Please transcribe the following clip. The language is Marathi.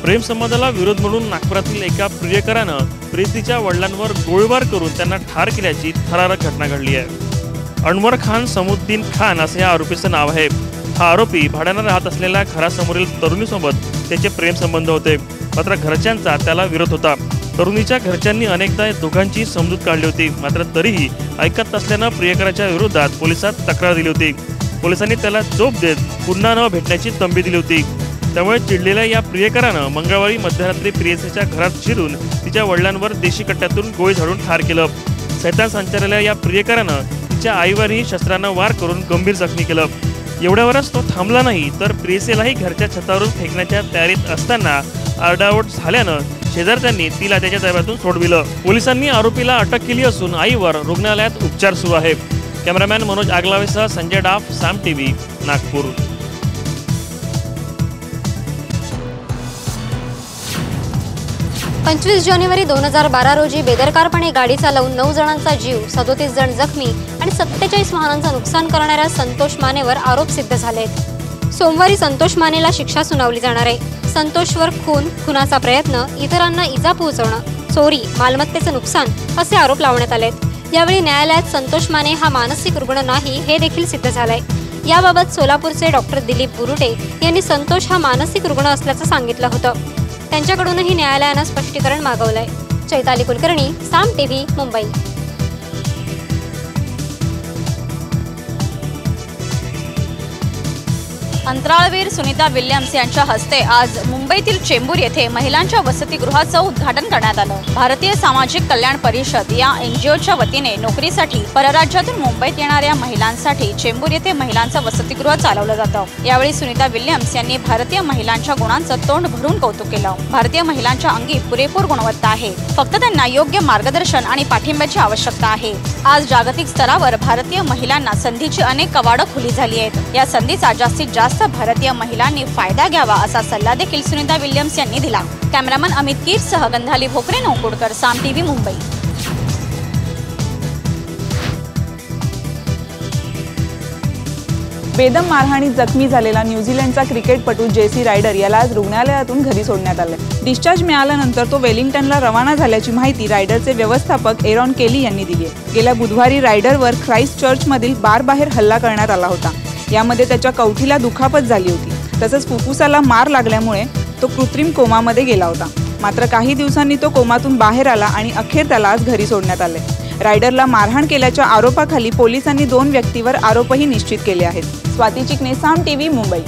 प्रेमसंबंधाला विरोध म्हणून नागपुरातील एका प्रियकरानं प्रेयसीच्या वडिलांवर गोळीबार करून त्यांना ठार केल्याची थरारक घटना घडली आहे। अनवर खान समुद्दीन खान असे या आरोपीचं नाव आहे। हा आरोपी भाड्यानं राहत असलेल्या घरासमोरील तरुणीसोबत त्याचे प्रेमसंबंध होते, मात्र घरच्यांचा त्याला विरोध होता। तरुणीच्या घरच्यांनी अनेकदा दोघांची समजूत काढली होती, मात्र तरीही ऐकत नसल्यानं प्रियकराच्या विरोधात पोलिसात तक्रार दिली होती। पोलिसांनी त्याला चोप देत पुन्हा न भेटण्याची तंबी दिली होती। त्यामुळे चिडलेल्या या प्रियकरानं मंगळवारी मध्यरात्री प्रेयसीच्या घरात शिरून तिच्या वडिलांवर देशी कट्ट्यातून गोळी झाडून ठार केलं। सैतान संचारलेल्या या प्रियकरानं तिच्या आईवरही शस्त्रानं वार करून गंभीर जखमी केलं। एवढ्यावरच तो थांबला नाही, तर प्रेयसीलाही घरच्या छतावरून फेकण्याच्या तयारीत असताना आरडाओरड झाल्यानं शेजारच्यांनी तिला त्याच्या ताब्यातून सोडविलं। पोलिसांनी आरोपीला अटक केली असून आईवर रुग्णालयात उपचार सुरू आहे। कॅमेरामॅन मनोज आगलावेसह संजय डाफ, साम टीव्ही, नागपूर। 25 जानेवारी 2012 रोजी बेदरकारपणे गाडी चालवून 9 जणांचा जीव, 37 जण जखमी आणि 47 वाहनांचं नुकसान करणाऱ्या संतोष मानेवर आरोप सिद्ध झालेत। सोमवारी संतोष मानेला शिक्षा सुनावली जाणार आहे। संतोषवर खुनाचा प्रयत्न, इतरांना इजा पोहोचवणं, चोरी, मालमत्तेचं नुकसान असे आरोप लावण्यात आलेत। यावेळी न्यायालयात संतोष माने हा मानसिक रुग्ण नाही हे देखील सिद्ध झालंय। याबाबत सोलापूरचे डॉक्टर दिलीप बुरुटे यांनी संतोष हा मानसिक रुग्ण असल्याचं सांगितलं होतं। त्यांच्याकडूनही न्यायालयानं स्पष्टीकरण मागवलंय। चैताली कुलकर्णी, साम टीव्ही, मुंबई। अंतराळवीर सुनीता विल्यम्स यांच्या हस्ते आज मुंबईतील चेंबूर येथे महिलांच्या वसतिगृहाचं उद्घाटन करण्यात आलं। भारतीय सामाजिक कल्याण परिषद या एनजीओच्या वतीने नोकरीसाठी परराज्यातून मुंबईत येणाऱ्या महिलांसाठी चेंबूर येथे महिलांचं वसतिगृह चालवलं जातं। यावेळी सुनीता विल्यम्स यांनी भारतीय महिलांच्या गुणांचं तोंड भरून कौतुक केलं। भारतीय महिलांच्या अंगी पुरेपूर गुणवत्ता आहे, फक्त त्यांना योग्य मार्गदर्शन आणि पाठिंब्याची आवश्यकता आहे। आज जागतिक स्तरावर भारतीय महिलांना संधीची अनेक कवाडं खुली झाली आहेत। या संधीचा जास्तीत जास्त भारतीय महिलांनी फायदा घ्यावा असा सल्ला देखील सुनीता विल्यम्स यांनी दिला। कॅमेरामन अमित कीर सह गंधाली भोकरे, नौकुडकर, साम टीव्ही, मुंबई। बेदम मारहाणीत जखमी झालेला न्यूझीलंडचा क्रिकेटपटू जेसी रायडर याला आज रुग्णालयातून घरी सोडण्यात आले। डिस्चार्ज मिळाल्यानंतर तो वेलिंग्टनला रवाना झाल्याची माहिती रायडरचे व्यवस्थापक एरॉन केली यांनी दिली आहे। गेल्या बुधवारी रायडरवर ख्राइस्ट चर्चमधील बारबाहेर हल्ला करण्यात आला होता। यामध्ये त्याच्या कवठीला दुखापत झाली होती, तसंच फुफ्फुसाला मार लागल्यामुळे तो कृत्रिम कोमामध्ये गेला होता। मात्र काही दिवसांनी तो कोमातून बाहेर आला आणि अखेर त्याला आज घरी सोडण्यात आले। रायडरला मारहाण केल्याच्या आरोपाखाली पोलिसांनी 2 व्यक्तींवर आरोपही निश्चित केले आहेत। स्वाती चिकणे, साम टीव्ही, मुंबई।